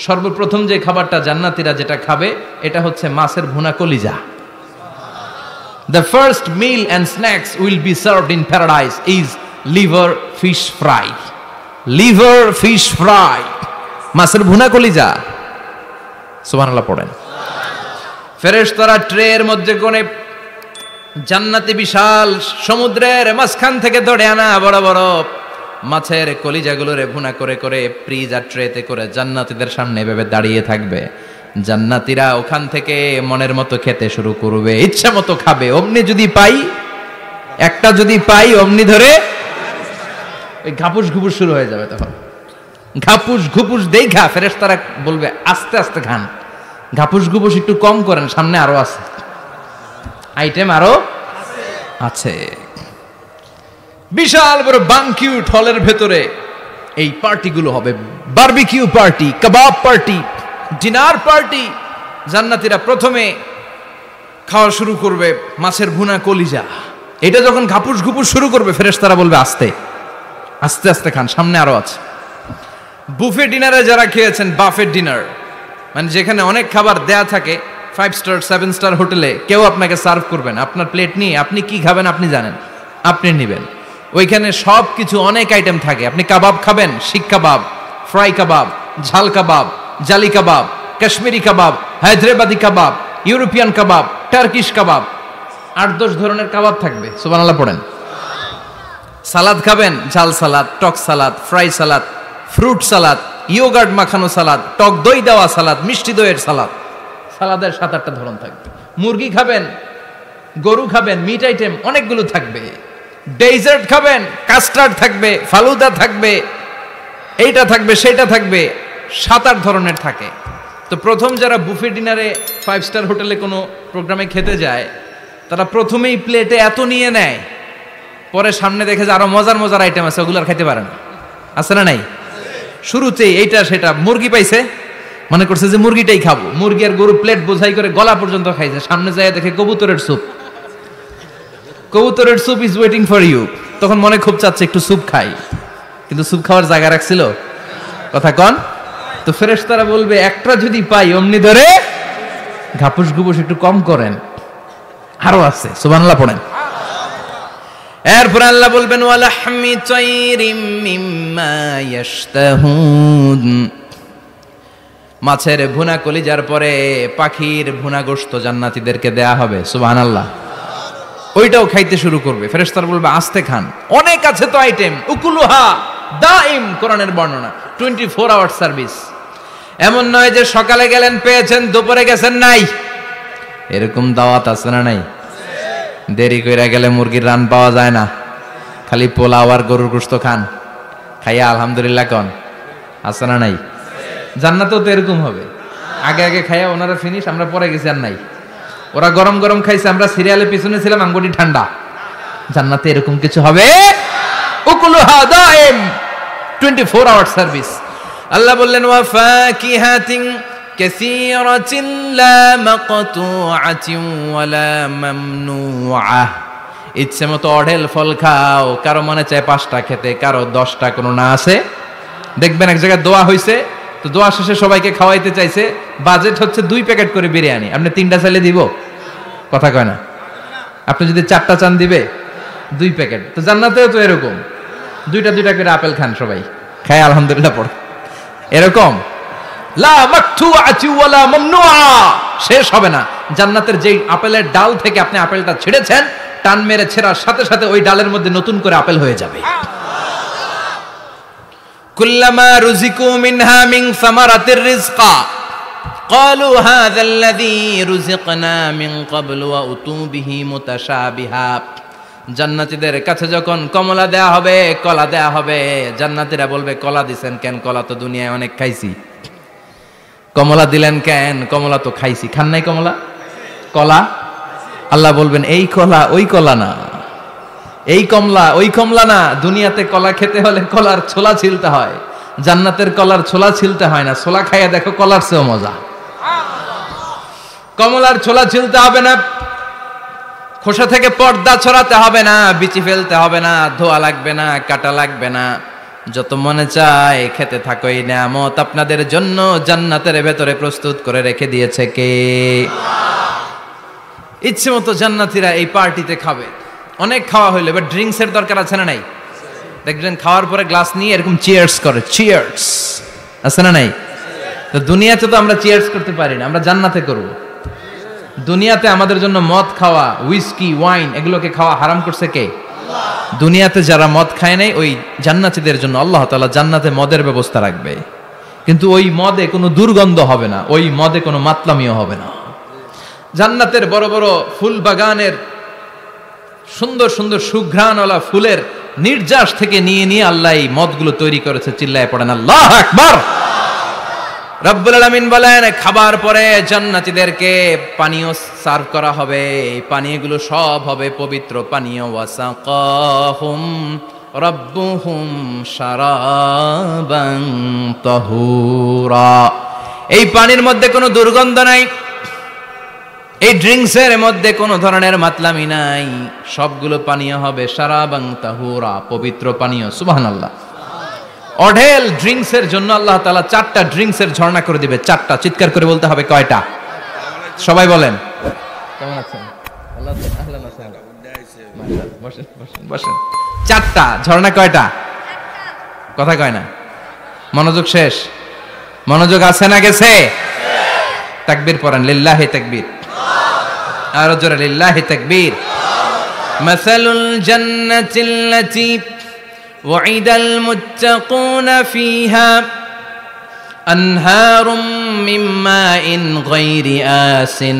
সর্বপ্রথম যে খাবারটা জান্নাতীরা যেটা খাবে এটা হচ্ছে মাছের ভুনা কলিজা। The first meal and snacks will be served in paradise is liver fish fry. Liver fish fry. মাছের ভুনা কলিজা। সুবহানাল্লাহ পড়েন। ফেরেশতারা ট্রের মধ্যে কোণে জান্নাতি বিশাল সমুদ্রের মাঝখান থেকে ধরে আনা বড় বড় মাছের কলিজাগুলোরে ভুনা করে করে ফ্রিজ আর ট্রেতে করে জান্নাতীদের সামনে এভাবে দাঁড়িয়ে থাকবে। জান্নাতীরা ওখান থেকে মনের মতো খেতে শুরু করবে, ইচ্ছা মতো খাবে। অমনি যদি পাই, একটা যদি পাই অমনি ধরে ওই ঘাপুস ঘুপুস শুরু হয়ে যাবে। তখন ঘাপুস ঘুপুস দেখা ফেরেশতারা বলবে আস্তে আস্তে খান, ঘাপুস ঘুপুস একটু কম করেন, সামনে আরো আছে আইটেম, আরো আছে। বিশাল বড় বানকিউট হলের ভেতরে এই পার্টিগুলো হবে, বারবিকিউ পার্টি, কাবাব পার্টি, ডিনার পার্টি। জান্নাতীরা প্রথমে খাওয়া শুরু করবে মাছের ভুনা কলিজা। এটা যখন ঘাপুস ঘুপুস শুরু করবে ফেরেশতারা বলবে আস্তে আস্তে আস্তে খান, সামনে আরো আছে। বুফে ডিনারে যারা খেয়েছেন, বাফেট ডিনার মানে যেখানে অনেক খাবার দেয়া থাকে, 5 স্টার 7 স্টার হোটেলে কেউ আপনাকে সার্ভ করবেন, আপনার প্লেট নিয়ে আপনি কি খাবেন আপনি জানেন, আপনি নেবেন। ওইখানে সব কিছু অনেক আইটেম থাকে। আপনি কাবাব খাবেন, শিক কাবাব, ফ্রাই কাবাব, ঝাল কাবাব, জালি কাবাব, কাশ্মীরি কাবাব, হায়দ্রাবাদি কাবাব, ইউরোপিয়ান কাবাব, টার্কিশ কাবাব, 8-10 ধরনের কাবাব থাকবে। সুবহানাল্লাহ পড়েন। সালাদ খাবেন, ঝাল সালাদ, টক salad, fry salad, fruit salad, yogurt মাখানো সালাদ, টক দই দেওয়া সালাদ, মিষ্টি দইয়ের সালাদ। সালাদের 7-8টা ধরন থাকবে। মুরগি খাবেন, গরু খাবেন, মিট আইটেম অনেকগুলো থাকবে। ডেজার্ট খাবেন, কাস্টার্ড থাকবে, ফালুদা থাকবে, এইটা থাকবে সেটা থাকবে, 7-8 ধরনের থাকে। তো প্রথম যারা বুফে ডিনারে 5 স্টার হোটেলে কোনো প্রোগ্রামে খেতে যায়, তারা প্রথমেই প্লেটে এত নিয়ে নেয়, পরে সামনে দেখে যে আরো মজার মজার আইটেম আছে, ওগুলো আর খাইতে পারে না। আছে না নাই? শুরুতেই এইটা সেটা মুরগি পাইছে, মনে করছে যে মুরগিটাই খাবো, মুরগি আর গরু প্লেট বোঝাই করে গলা পর্যন্ত খাইছে। সামনে যায় দেখে কবুতরের স্যুপ, কবুতরের soup is waiting for you. তখন মনে খুব চাচ্ছে একটু স্যুপ খাই, কিন্তু স্যুপ খাওয়ার জায়গা রাখছিল? কথা কন। তো ফেরেশতারা বলবে একটা যদি পাই অমনি ধরে ঘাপুস ঘুপুস একটু কম করেন, আরো আছে। সুবহানাল্লাহ পড়েন। এরপর আল্লাহ বলবেন ওয়ালাহমি তাইরিম মিম্মা ইয়াশতাহুন। মাছের ভুনা কলিজার পরে পাখির ভুনা গোশত জান্নাতীদেরকে দেয়া হবে। সুবহানাল্লাহ। ওইটাও খাইতে শুরু করবে। ফেরেশতারা বলবে আস্তে খান, অনেক আছে তো আইটেম। উকুলুহা দাইম, কোরআনের বর্ণনা, 24 আওয়ার সার্ভিস। এমন নয় যে সকালে গেলেন পেয়েছেন, দুপুরে গেছেন নাই। এরকম দাওয়াত আছে না নাই? দেরি কইরা গেলে মুরগির রান পাওয়া যায় না, খালি পোলাও আর গরুর গোশত খান, খাইয়া আলহামদুলিল্লাহ কন। আছে না নাই? জান্নাতেও তো এরকম হবে, আগে আগে খাইয়া ওনারা ফিনিশ, আমরা পরে গেছি আর নাই। ওরা গরম গরম খাইছে, আমরা সিরিয়ালে পিছনে ছিলাম, আঙ্গুটি ঠান্ডা। জান্নাতে এরকম কিছু হবে? উকুলুহা দাইম, 24 আওয়ার সার্ভিস। আল্লাহ বললেন ওয়া ফাকিহাতিন কাসীরাতিন লা মাকতুআতিন ওয়া লা মামনুআহ। ইচ্ছে মতো অঢেল ফল খাও, কারো মনে চায় 5টা খেতে, কারো 10টা, কোনো না আছে। দেখবেন এক জায়গায় দোয়া হইছে, তো দোয়া শেষে সবাইকে খাওয়াইতে চাইছে, বাজেট হচ্ছে 2 প্যাকেট করে বিরিয়ানি, আপনি 3টা চাইলে দিব? কথা কয় না। আপনি যদি 4টা চান দিবে 2 প্যাকেট। তো জান্নাতেও তো এরকম, 2টা করে আপেল খান সবাই, খায় আলহামদুলিল্লাহ পড়ে। এরকম লা মাকতুআতি ওয়ালা মামনুআ, শেষ হবে না। জান্নাতের যেই আপেলের ডাল থেকে আপনি আপেলটা ছিঁড়েছেন, টান মেরে ছেঁড়ার সাথে সাথে ওই ডালের মধ্যে নতুন করে আপেল হয়ে যাবে। কুল্লামা রুজিকু মিনহা মিন সামারাতির রিজকা ক্বালু হাযাল্লাযী রুজিকনা মিন ক্বাবলু ওয়া উতু বিহি মুতাশাবিহা। জান্নাতীদের কাছে যখন কমলা দেয়া হবে, কলা দেয়া হবে, জান্নাতীরা বলবে কলা দিছেন কেন? কলা তো দুনিয়ায় অনেক খাইছি। কমলা দিলেন কেন? কমলা তো খাইছি। খান নাই কমলা? কলা? আল্লাহ বলবেন এই কলা ওই কলা না, এই কমলা ওই কমলা না। দুনিয়াতে কলা খেতে হলে কলার ছোলা ছিলতে হয়, জান্নাতের কলার ছোলা ছিলতে হয় না। ছোলা খাইয়া দেখো, কলার চেয়েও মজা। কমলার ছোলা ছিলতে হবে না, খোসা থেকে পর্দা ছড়াতে হবে না, বিচি ফেলতে হবে না, ধোয়া লাগবে না, কাটা লাগবে না। যত মনে চায় খেতে থাকো, এই নিয়ামত আপনাদের জন্য জান্নাতের ভেতরে প্রস্তুত করে রেখে দিয়েছে কে? ইচ্ছে মতো জান্নাতীরা এই পার্টিতে খাবে। অনেক খাওয়া হইলো, এবার ড্রিঙ্কসের দরকার আছে না নাই? দেখবেন খাওয়ার পরে গ্লাস নিয়ে এরকম চিয়ার্স করে, চিয়ার্স আছে না নাই? তো দুনিয়াতে তো আমরা চিয়ার্স করতে পারি না, আমরা জান্নাতে করব। দুনিয়াতে আমাদের জন্য মদ খাওয়া, উইস্কি, ওয়াইন এগুলোকে খাওয়া হারাম করছে কে? দুনিয়াতে যারা মদ খায় নাই, ওই জান্নাতীদের জন্য আল্লাহ তাআলা জান্নাতে মদের ব্যবস্থা রাখবে। কিন্তু ওই মদে কোনো দুর্গন্ধ হবে না, ওই মদে কোনো মাতলামিও হবে না। জান্নাতের বড় বড় ফুল বাগানের সুন্দর সুন্দর সুঘ্রাণওয়ালা ফুলের নির্যাস থেকে নিয়ে নিয়ে আল্লাহ এই মদগুলো তৈরি করেছে। চিল্লায় পড়েন আল্লাহু আকবার। রব্বুল আলামিন বলেন, খাবার পরে জান্নাতীদেরকে পানীয় সার্ভ করা হবে। এই পানীয়গুলো সব হবে পবিত্র পানীয়। ওয়াসাকাহুম রাব্বুহুম শারাবান তাহুরা। এই পানির মধ্যে কোনো দুর্গন্ধ নাই, এই ড্রিঙ্কসের মধ্যে কোনো ধরনের মাতলামি নাই। সবগুলো পানীয় হবে শারাবান তাহুরা, পবিত্র পানীয়। সুবহানাল্লাহ। অঢেল ড্রিঙ্কসের জন্য আল্লাহ তাআলা 4টা ড্রিঙ্কসের ঝর্ণা করে দিবে। 4টা, চিৎকার করে বলতে হবে কয়টা? সবাই বলেন। কেমন আছেন? আল্লাহ আহলান ওয়াসাহলান। বসেন বসেন বসেন। 4টা ঝর্ণা কয়টা? কথা কয় না। মনোযোগ শেষ। মনোযোগ আছে না গেছে? তাকবীর পড়েন, লিল্লাহি তাকবীর। আর জোরে লিল্লাহি তাকবীর। মাসালুল জান্নাতিল্লাতী وعد المتقون فيها أنهار من ماء غير آسن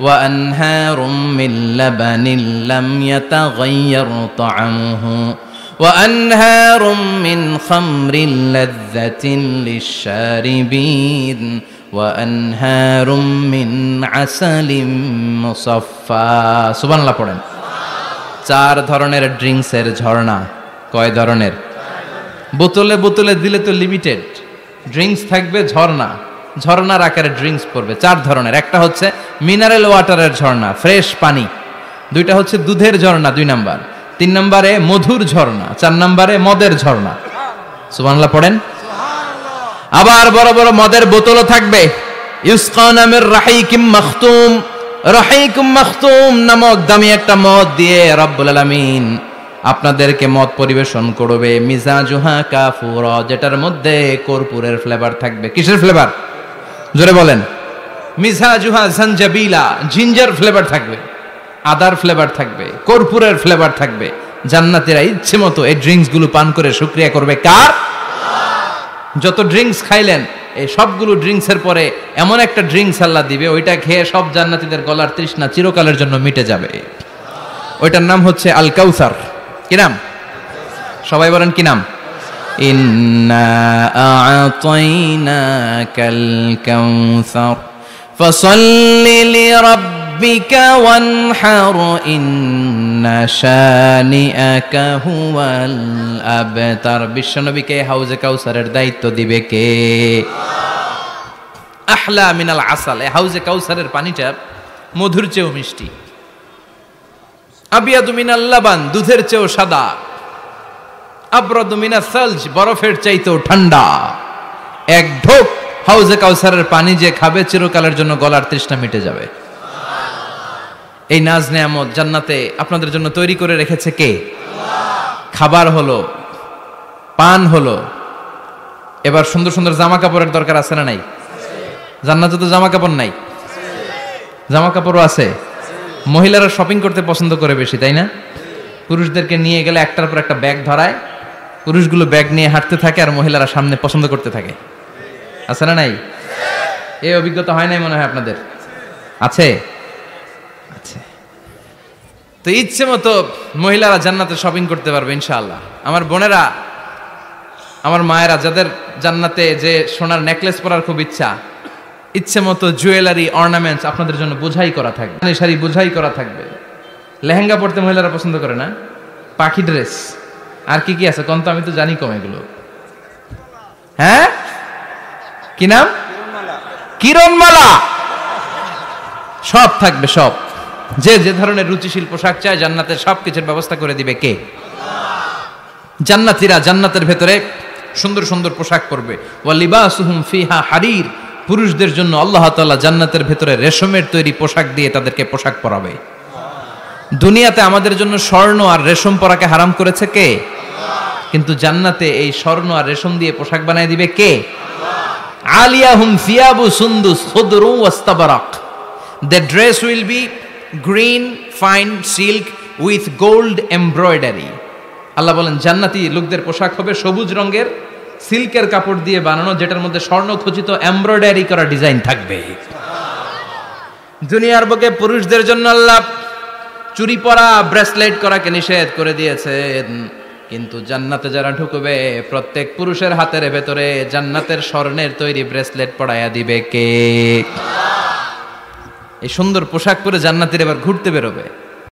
وأنهار من لبن لم يتغير طعمه وأنهار من خمر لذة للشاربين وأنهار من عسل مصفى سبحان الله পড়েন। 4 ধরনের ড্রিঙ্কসের ঝর্ণা। কয় ধরনের? বোতলে বোতলে দিলে তো লিমিটেড ড্রিঙ্কস থাকবে, ঝর্ণা ঝর্ণার আকারে ড্রিঙ্কস পড়বে। 4 ধরনের। একটা হচ্ছে মিনারেল ওয়াটারের ঝর্ণা, ফ্রেশ পানি। 2টা হচ্ছে দুধের ঝর্ণা, 2 নাম্বার। 3 নম্বরে মধুর ঝর্ণা, 4 নম্বরে মদের ঝর্ণা। সুবহানাল্লাহ পড়েন। আবার বড় বড় মদের বোতলও থাকবে। ইউসকানা মির রাহিকিম মাখতুম। রাহিকুম মাখতুম নামক দামি একটা মদ দিয়ে রব্বুল আলামিন আপনাদেরকে মদ পরিবেশন করবে। মিজাজুহা কাফুরা, যেটার মধ্যে কর্পূরের ফ্লেভার থাকবে। কিসের ফ্লেভার? জোরে বলেন। মিজাজুহা জানজাবিলা, জিঞ্জার ফ্লেভার থাকবে, আদার ফ্লেভার থাকবে, কর্পূরের ফ্লেভার থাকবে। জান্নাতীরা ইচ্ছে মতো এই ড্রিঙ্কস গুলো পান করে শুকরিয়া করবে কার? যত ড্রিঙ্কস খাইলেন, এই সবগুলো ড্রিঙ্কসের পরে এমন একটা ড্রিঙ্কস আল্লাহ দিবে, ওইটা খেয়ে সব জান্নাতীদের গলার তৃষ্ণা চিরকালের জন্য মিটে যাবে। ওইটার নাম হচ্ছে আল কাউসার। কি নাম? সবাই বলেন কি নাম? ইন্না আ'তাইনাকাল কাউসার ফাসাল্লি লিরাব্বিকা ওয়ানহার ইন্না শানিআকা হুয়াল আবতার। বিশ্বনবীকে হাউজে কাউসারের দায়িত্ব দিবে কে? আহলা মিনাল আসাল। এই হাউজে কাউসারের পানিটা মধুর চেয়েও মিষ্টি। আবিয়াদু মিনাল লাবান, দুধের চেয়েও সাদা। আবরাদু মিনাস সালজ, বরফের চাইতেও ঠান্ডা। এক ঢোক হাউজে কাউসারের পানি যে খাবে, চিরকালের জন্য গলার তৃষ্ণা মিটে যাবে। এই নাজ নেয়ামত জান্নাতে আপনাদের জন্য তৈরি করে রেখেছে কে? খাবার হলো, পান হলো, এবার সুন্দর সুন্দর জামা কাপড়ের দরকার আছে না নাই? জান্নাতে তো জামা কাপড় নাই, জামা কাপড়ও আছে। মহিলারা শপিং করতে পছন্দ করে বেশি, তাই না? পুরুষদেরকে নিয়ে গেলে একটার পর একটা ব্যাগ ধরায়, পুরুষগুলো ব্যাগ নিয়ে হাঁটতে থাকে আর মহিলারা সামনে পছন্দ করতে থাকে। আছে না নাই? এই অভিজ্ঞতা হয় নাই মনে হয় আপনাদের? আছে? আছে। তো ইচ্ছে মতো মহিলারা জান্নাতে শপিং করতে পারবে ইনশাআল্লাহ। আমার বোনেরা, আমার মায়েরা, যাদের জান্নাতে যে সোনার নেকলেস পরার খুব ইচ্ছা, ইচ্ছে মতো জুয়েলারি, অর্নামেন্টস আপনাদের জন্য বোঝাই করা থাকবে, শাড়ি বোঝাই করা থাকবে। লেহেঙ্গা পড়তে মহিলারা পছন্দ করে না? পাখি ড্রেস, আর কি কি আছে কোন তো? আমি তো জানি কম এগুলো। হ্যাঁ, কি নাম? কিরণমালা। সব থাকবে, সব। যে যে ধরনের রুচিশীল পোশাক চায় জান্নাতের সব কিছুর ব্যবস্থা করে দিবে কে? জান্নাতীরা জান্নাতের ভেতরে সুন্দর সুন্দর পোশাক পরবে। ওয়া লিবাসুহুম ফিহা হারির, পুরুষদের জন্য আল্লাহ তাআলা জান্নাতের ভেতরে রেশমের তৈরি পোশাক দিয়ে তাদেরকে পোশাক পরাবে। দুনিয়াতে আমাদের জন্য স্বর্ণ আর রেশম পরাকে হারাম করেছে কে? কিন্তু জান্নাতে এই স্বর্ণ আর রেশম দিয়ে পোশাক বানায় দিবে কে? আলিয়াহুম সিয়াবু সুন্দুস খুদরু ওয়াস্তাবারাক, the dress will be green fine silk with gold embroidery। আল্লাহ বলেন জান্নাতি লোকদের পোশাক হবে সবুজ রঙের সিল্কের কাপড় দিয়ে বানানো, যেটার মধ্যে স্বর্ণ খচিত এমব্রয়ডারি করা ডিজাইন থাকবে। দুনিয়ার বুকে পুরুষদের জন্য আল্লাহ চুরি পরা ব্রেসলেট করাকে নিষেধ করে দিয়েছেন, কিন্তু জান্নাতে যারা ঢুকবে প্রত্যেক পুরুষের হাতের ভেতরে জান্নাতের স্বর্ণের তৈরি ব্রেসলেট পরাইয়া দিবে কে? এই সুন্দর পোশাক পরে জান্নাতীরা এবার ঘুরতে বেরোবে।